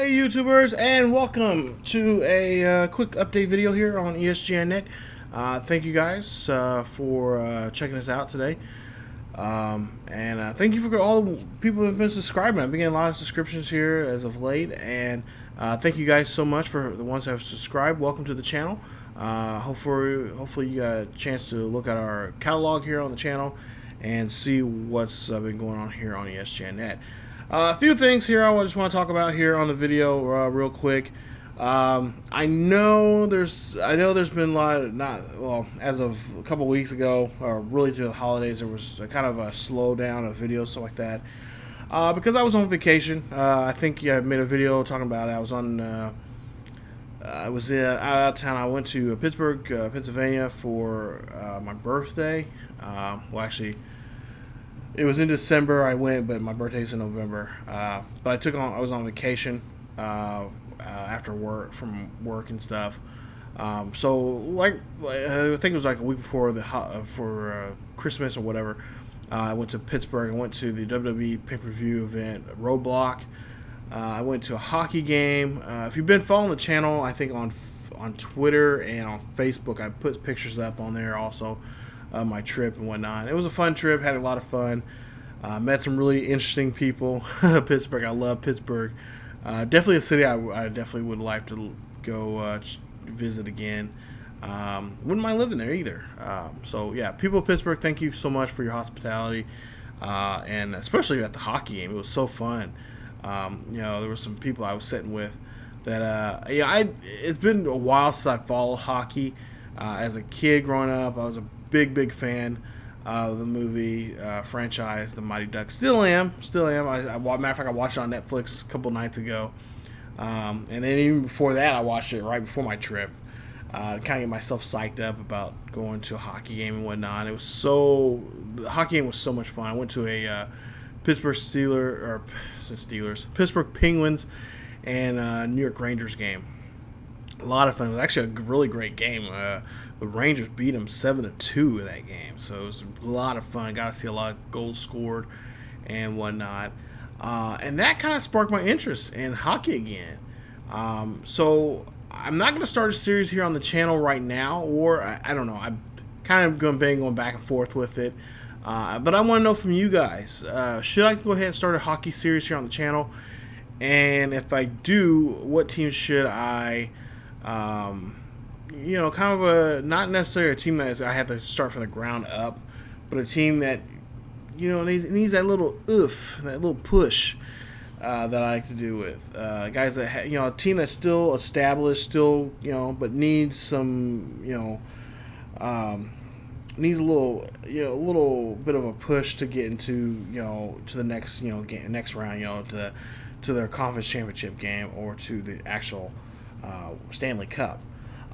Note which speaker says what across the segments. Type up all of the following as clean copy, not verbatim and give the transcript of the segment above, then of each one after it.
Speaker 1: Hey YouTubers, and welcome to a quick update video here on ESGNet. Thank you guys for checking us out today. And thank you for all the people who have been subscribing. I've been getting a lot of subscriptions here as of late, and thank you guys so much for the ones that have subscribed. Welcome to the channel. Hopefully you got a chance to look at our catalog here on the channel and see what's been going on here on ESGNet. A few things here I just want to talk about here on the video real quick. I know there's been a lot of, as of a couple weeks ago, or really through the holidays, there was a kind of a slowdown of videos, stuff like that. Because I was on vacation. I think I made a video talking about it. I was on I was out of town. I went to Pittsburgh, Pennsylvania for my birthday. Well, actually, it was in December I went, but my birthday's in November. But I was on vacation after work, from work and stuff. So I think it was like a week before for Christmas or whatever. I went to Pittsburgh. I went to the WWE pay-per-view event, Roadblock. I went to a hockey game. If you've been following the channel, I think on Twitter and on Facebook, I put pictures up on there also. My trip and whatnot. It was a fun trip, had a lot of fun. Met some really interesting people. Pittsburgh, I love Pittsburgh. Definitely a city I definitely would like to go visit again. Wouldn't mind living there either. So yeah, people of Pittsburgh, thank you so much for your hospitality, and especially at the hockey game. It was so fun. There were some people I was sitting with that it's been a while since I followed hockey. As a kid growing up, I was a big fan of the movie franchise, The Mighty Ducks. Still am. Matter of fact, I watched it on Netflix a couple nights ago. And then even before that, I watched it right before my trip. Kind of get myself psyched up about going to a hockey game and whatnot. The hockey game was so much fun. I went to a Pittsburgh Penguins and New York Rangers game. A lot of fun. It was actually a really great game. The Rangers beat them 7-2 in that game, so it was a lot of fun. Got to see a lot of goals scored and whatnot, and that kind of sparked my interest in hockey again. So I'm not going to start a series here on the channel right now, or I don't know. I'm kind of going back and forth with it, but I want to know from you guys: should I go ahead and start a hockey series here on the channel? And if I do, what team should I? Kind of not necessarily a team that I have to start from the ground up, but a team that, needs that little oof, that little push that I like to do with. Guys that, a team that's still established, but needs some, needs a little bit of a push to get into, to the next, next round, to their conference championship game or to the actual Stanley Cup.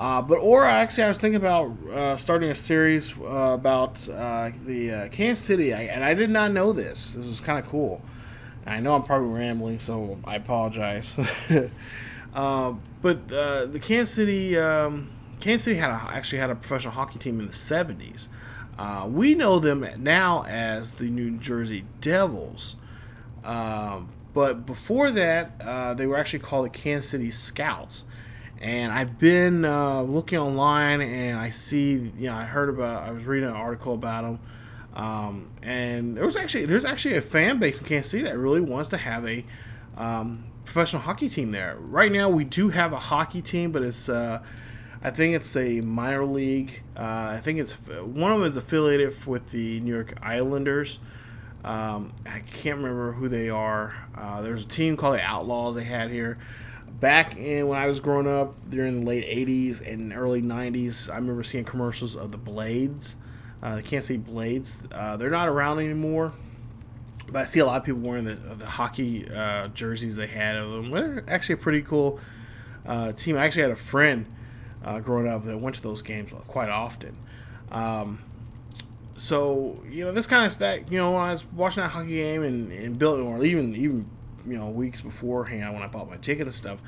Speaker 1: I was thinking about starting a series about the Kansas City, and I did not know this. This was kind of cool. I know I'm probably rambling, so I apologize. But the Kansas City actually had a professional hockey team in the 70s. We know them now as the New Jersey Devils. But before that, they were actually called the Kansas City Scouts. And I've been looking online, and I see, I was reading an article about them, and there's actually a fan base in Kansas City that really wants to have a professional hockey team there. Right now, we do have a hockey team, but it's I think it's a minor league. I think it's one of them is affiliated with the New York Islanders. I can't remember who they are. There's a team called the Outlaws they had here. Back when I was growing up, during the late 80s and early 90s, I remember seeing commercials of the Blades, the Kansas City Blades. They're not around anymore, but I see a lot of people wearing the hockey jerseys they had of them. They're actually a pretty cool team. I actually had a friend growing up that went to those games quite often. So, this kind of stuff, when I was watching that hockey game and building, or even weeks beforehand when I bought my ticket and stuff,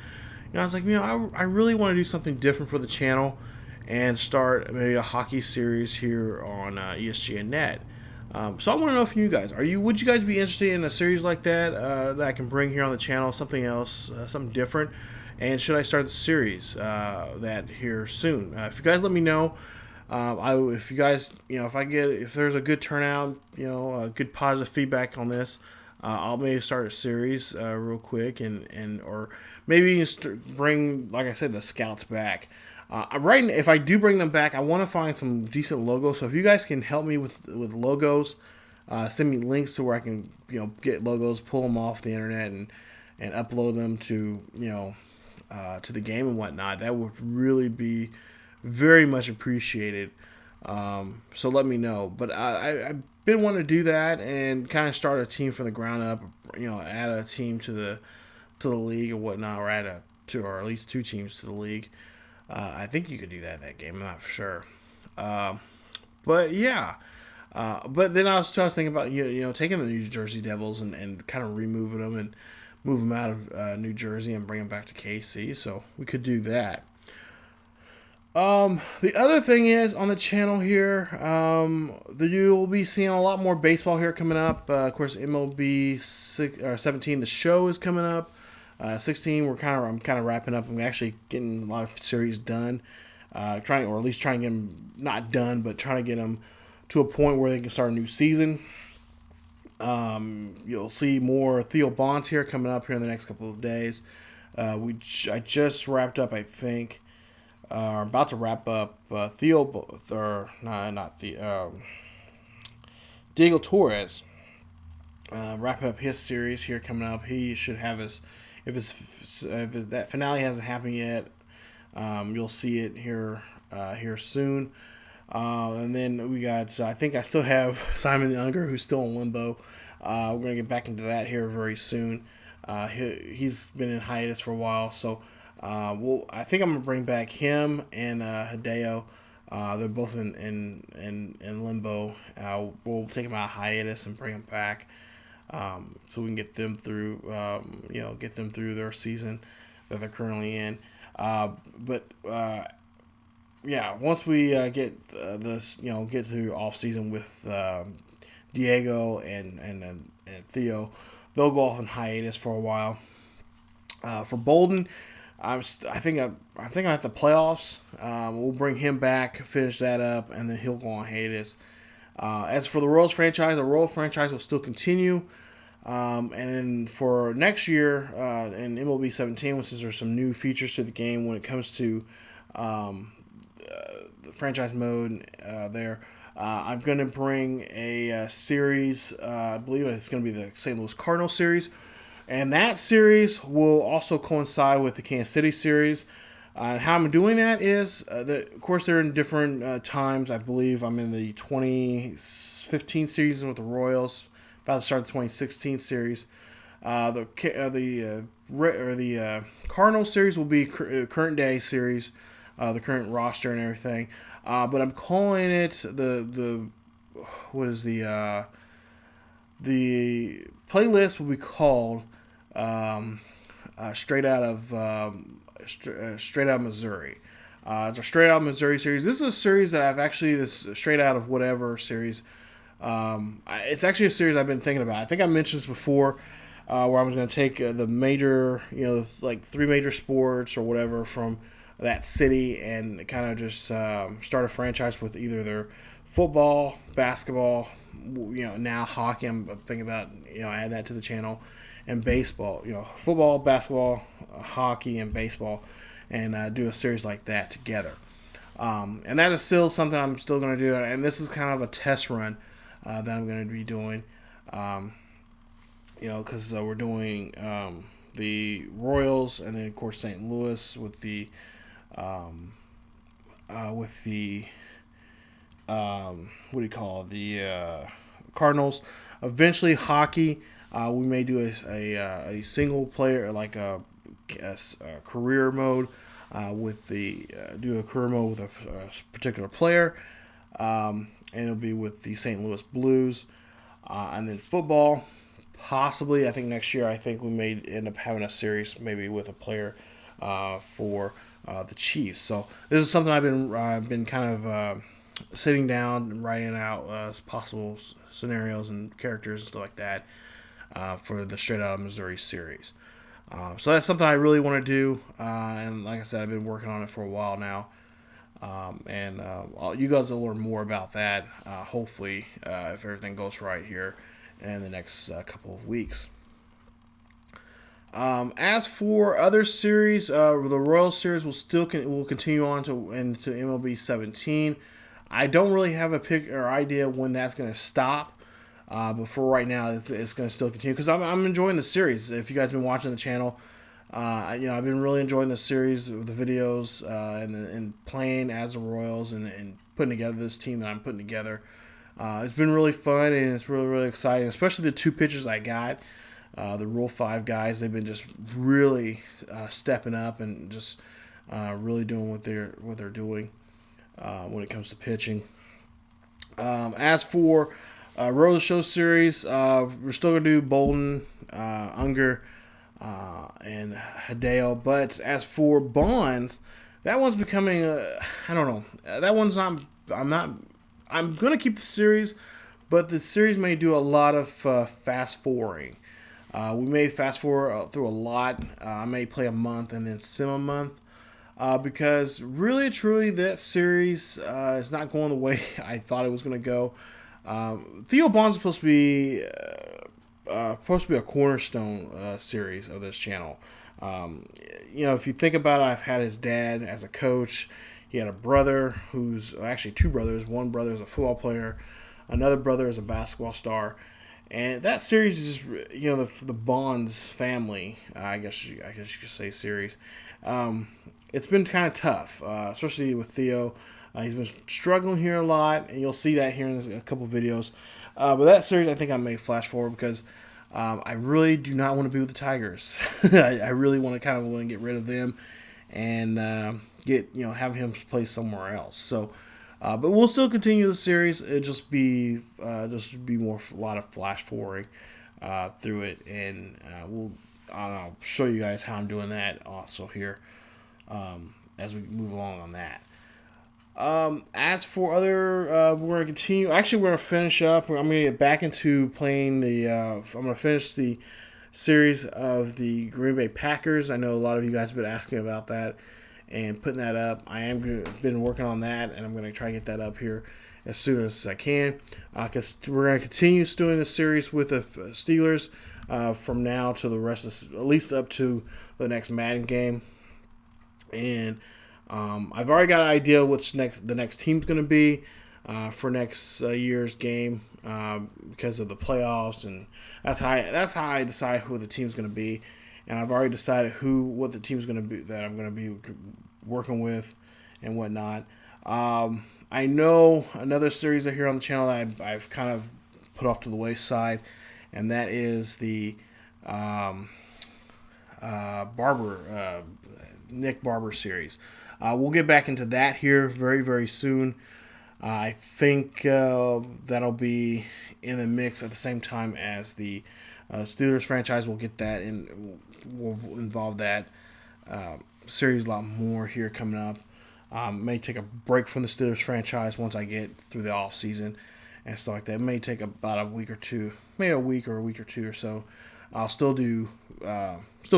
Speaker 1: I was like, I really want to do something different for the channel and start maybe a hockey series here on ESGNet. So I want to know from you guys: would you guys be interested in a series like that that I can bring here on the channel? Something else, something different. And should I start the series that here soon? If you guys let me know. If you guys, if there's a good turnout, good positive feedback on this, I'll maybe start a series real quick, or maybe bring, like I said, the scouts back. If I do bring them back, I want to find some decent logos. So if you guys can help me with logos, send me links to where I can get logos, pull them off the internet, and upload them to to the game and whatnot. That would really be very much appreciated. So let me know. But I've been wanting to do that and kind of start a team from the ground up. Add a team to the league or whatnot, or add or at least 2 teams to the league. I think you could do that in that game. I'm not for sure. But yeah. But then I was thinking about taking the New Jersey Devils and kind of removing them and move them out of New Jersey and bring them back to KC. So we could do that. The other thing is on the channel here, you'll be seeing a lot more baseball here coming up. Of course, MLB 17, the show is coming up. 16, I'm kind of wrapping up. I'm actually getting a lot of series done, trying to get them not done, but trying to get them to a point where they can start a new season. You'll see more Theo Bonds here coming up here in the next couple of days. I just wrapped up, I think. About to wrap up Diego Torres. Wrapping up his series here coming up. He should have if that finale hasn't happened yet, you'll see it here soon. And then we got, I think I still have Simon Unger, who's still in limbo. We're gonna get back into that here very soon. He's been in hiatus for a while, so. I think I'm gonna bring back him and Hideo. They're both in limbo. We'll take them out of hiatus and bring them back, so we can get them through. Get them through their season that they're currently in. Once we get get through off season with Diego and Theo, they'll go off on hiatus for a while. For Bolden. I think I'm at the playoffs. We'll bring him back, finish that up, and then he'll go on hiatus. As for the Royals franchise, the Royal franchise will still continue. And then for next year in MLB 17, since there's some new features to the game when it comes to the franchise mode there, I'm going to bring a series. I believe it's going to be the St. Louis Cardinals series. And that series will also coincide with the Kansas City series. How I'm doing that is, of course, they're in different times. I believe I'm in the 2015 season with the Royals, about to start the 2016 series. The Cardinals series will be current day series, the current roster and everything. But I'm calling it the playlist will be called Straight Out of Missouri. It's a Straight Out of Missouri series. This is a series that this Straight Out of Whatever series. It's actually a series I've been thinking about. I think I mentioned this before, where I was going to take the major, like 3 major sports or whatever from that city and kind of just start a franchise with either their football, basketball, now hockey. I'm thinking about add that to the channel, and baseball. Football, basketball, hockey, and baseball, and do a series like that together. And that is still something I'm still going to do. And this is kind of a test run that I'm going to be doing. Because we're doing the Royals, and then of course St. Louis with the Cardinals. Eventually hockey. We may do a single player, like a career mode do a career mode with a particular player, and it'll be with the St. Louis Blues, and then football. Possibly, I think next year, we may end up having a series maybe with a player for the Chiefs. So this is something I've been kind of sitting down and writing out possible scenarios and characters and stuff like that for the Straight Outta Missouri series. So that's something I really want to do, and like I said, I've been working on it for a while now. You guys will learn more about that, hopefully, if everything goes right here in the next couple of weeks. As for other series, the Royal series will continue on into MLB 17. I don't really have a pick or idea when that's going to stop. But for right now, it's going to still continue because I'm enjoying the series. If you guys have been watching the channel, I've been really enjoying the series with the videos and playing as the Royals and putting together this team that I'm putting together. It's been really fun and it's really, really exciting, especially the two pitchers I got. The Rule 5 guys, they've been just really stepping up and just really doing what they're doing when it comes to pitching. As for Royal Show series, we're still going to do Bolden, Unger, and Hideo. But as for Bonds, that one's becoming, I don't know. That one's not, I'm going to keep the series, but the series may do a lot of fast forwarding. We may fast forward through a lot. I may play a month and then sim a month. Because really, truly, that series is not going the way I thought it was going to go. Theo Bond's supposed to be a cornerstone series of this channel. If you think about it, I've had his dad as a coach. He had a brother who's actually two brothers. One brother is a football player. Another brother is a basketball star. And that series is just, the Bonds family. I guess you could say series. It's been kind of tough, especially with Theo. He's been struggling here a lot, and you'll see that here in a couple videos. But that series, I think I may flash forward because I really do not want to be with the Tigers. I really want to get rid of them and have him play somewhere else. So, but we'll still continue the series. It'll just be a lot of flash forwarding through it, and I'll show you guys how I'm doing that also here as we move along on that. As for other, we're going to continue. Actually, we're going to finish up. I'm going to get back into playing I'm going to finish the series of the Green Bay Packers. I know a lot of you guys have been asking about that and putting that up. Been working on that, and I'm going to try to get that up here as soon as I can. Because we're going to continue doing the series with the Steelers from now to the rest of, at least up to the next Madden game. And I've already got an idea what the next team's going to be for next year's game because of the playoffs, and that's how I decide who the team's going to be. And I've already decided what the team's going to be that I'm going to be working with and whatnot. I know another series here on the channel that I've kind of put off to the wayside, and that is the Nick Barber series. We'll get back into that here very, very soon. I think that'll be in the mix at the same time as the Steelers franchise. We'll get that in. We'll involve that series a lot more here coming up. May take a break from the Steelers franchise once I get through the off season and stuff like that. It may take about a week or two, maybe a week or two or so. I'll still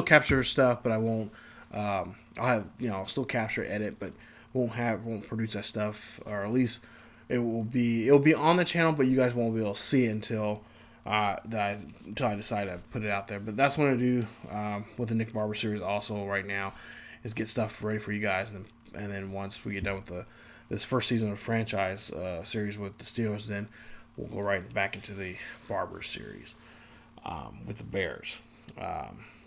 Speaker 1: capture stuff, but I won't. I'll still capture, edit, but won't produce that stuff, or at least it'll be on the channel, but you guys won't be able to see it until I decide to put it out there. But that's what I do with the Nick Barber series also right now, is get stuff ready for you guys, and then once we get done with this first season of franchise series with the Steelers, then we'll go right back into the Barber series with the Bears.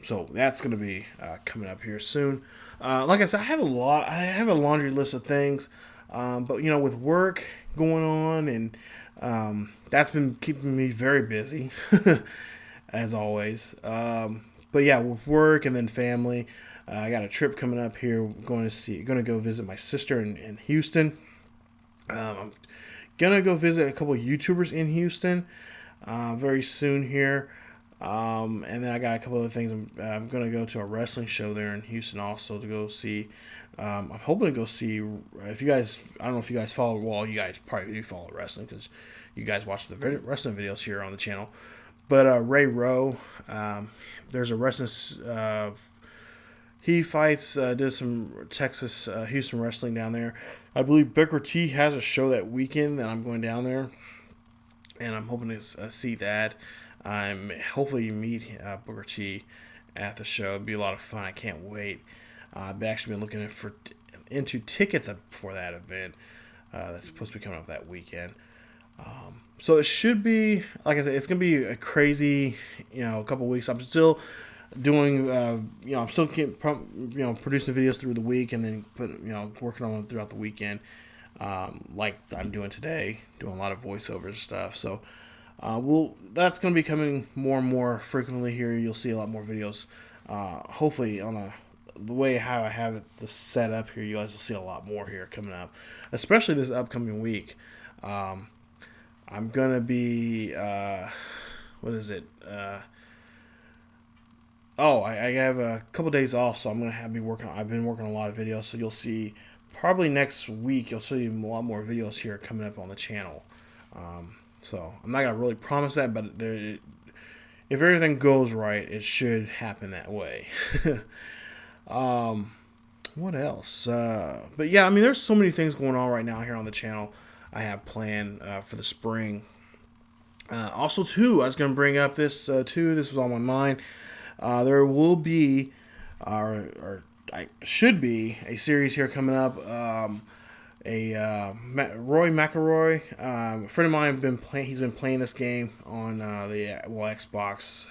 Speaker 1: So that's going to be coming up here soon. Like I said, I have a laundry list of things, but with work going on, and that's been keeping me very busy, as always. But yeah, with work and then family, I got a trip coming up here. Going to go visit my sister in Houston. I'm gonna go visit a couple of YouTubers in Houston very soon here. And then I got a couple other things. I'm going to go to a wrestling show there in Houston also to go see. I'm hoping to go see, if you guys, I don't know if you guys follow, well, you guys probably do follow wrestling because you guys watch the wrestling videos here on the channel. But Ray Rowe, there's a wrestling, he fights, did some Texas, Houston wrestling down there. I believe Booker T has a show that weekend that I'm going down there. And I'm hoping to see that. I'm hopefully meet Booker T at the show. It'd be a lot of fun. I can't wait. I've actually been looking into tickets for that event that's supposed to be coming up that weekend. So it should be, like I said, it's gonna be a crazy, a couple weeks. I'm still doing, I'm still producing videos through the week and then working on them throughout the weekend. Like I'm doing today, doing a lot of voiceovers and stuff. So, that's going to be coming more and more frequently here. You'll see a lot more videos. Hopefully on the way how I have it set up here, you guys will see a lot more here coming up, especially this upcoming week. I'm going to be, what is it? I have a couple days off, so I'm going to be working. I've been working on a lot of videos, so you'll see probably next week. You'll see a lot more videos here coming up on the channel. So I'm not gonna really promise that, but if everything goes right, it should happen that way. What else? But yeah, I mean, there's so many things going on right now here on the channel. I have planned for the spring. Also, too, I was gonna bring up this too. This was on my mind. There will be, or I should be, a series here coming up. Roy McIlroy, a friend of mine, he's been playing this game on the Xbox,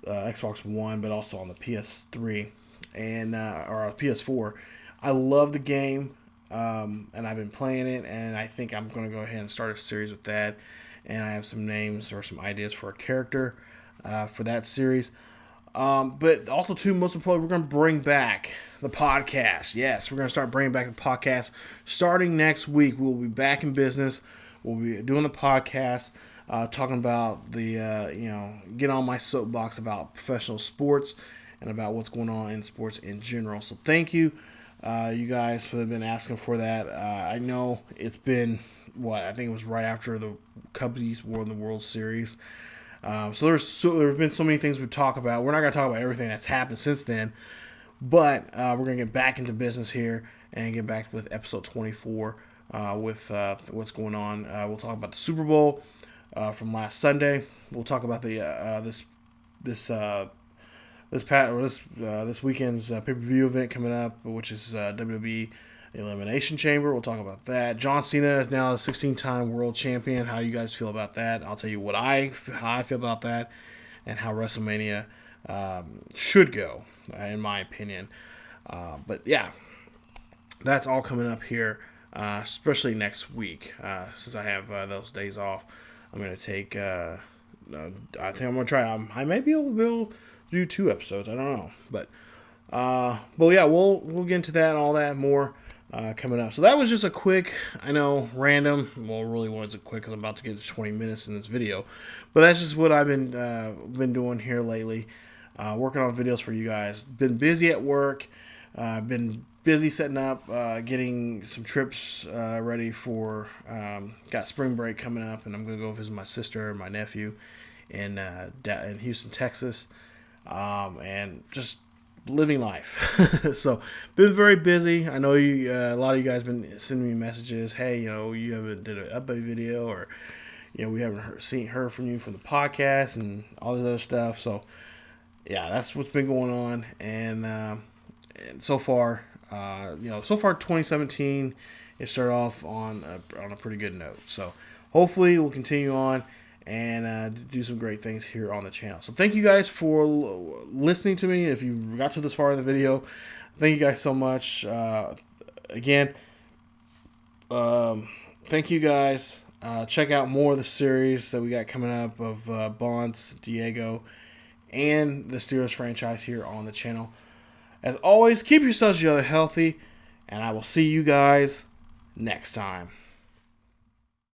Speaker 1: Xbox One, but also on the PS3 and or PS4. I love the game, and I've been playing it, and I think I'm going to go ahead and start a series with that. And I have some names or some ideas for a character for that series. But also, too, most importantly, we're going to bring back the podcast. Yes, we're going to start bringing back the podcast. Starting next week, we'll be back in business. We'll be doing the podcast, talking about get on my soapbox about professional sports and about what's going on in sports in general. So thank you, you guys, for been asking for that. I know it's been, I think it was right after the Cubbies won the World Series. So there's been so many things we talk about. We're not going to talk about everything that's happened since then, but we're going to get back into business here and get back with episode 24 with what's going on. We'll talk about the Super Bowl from last Sunday. We'll talk about the this weekend's pay-per-view event coming up, which is WWE Elimination Chamber. We'll talk about that. John Cena is now a 16-time world champion. How do you guys feel about that? I'll tell you how I feel about that and how WrestleMania should go, in my opinion. But yeah, that's all coming up here, especially next week. Since I have those days off, I'm going to take, I think I'm going to try. I may be able to do 2 episodes. I don't know. But yeah, we'll get into that and all that more coming up. So that was just a quick, I know, random. Well, it really wasn't quick because I'm about to get to 20 minutes in this video. But that's just what I've been doing here lately. Working on videos for you guys. Been busy at work. Been busy setting up, getting some trips ready for, got spring break coming up, and I'm going to go visit my sister and my nephew in Houston, Texas, and just living life. So, been very busy. I know you, a lot of you guys been sending me messages. Hey, you haven't did an update video, or we haven't heard from you from the podcast and all this other stuff. So, yeah, that's what's been going on, and so far, 2017 it started off on a pretty good note. So, hopefully, we'll continue on and do some great things here on the channel. So thank you guys for listening to me. If you got to this far in the video, thank you guys so much. Again, thank you guys. Check out more of the series that we got coming up of Bonds, Diego, and the Steelers franchise here on the channel. As always, keep yourselves healthy, and I will see you guys next time.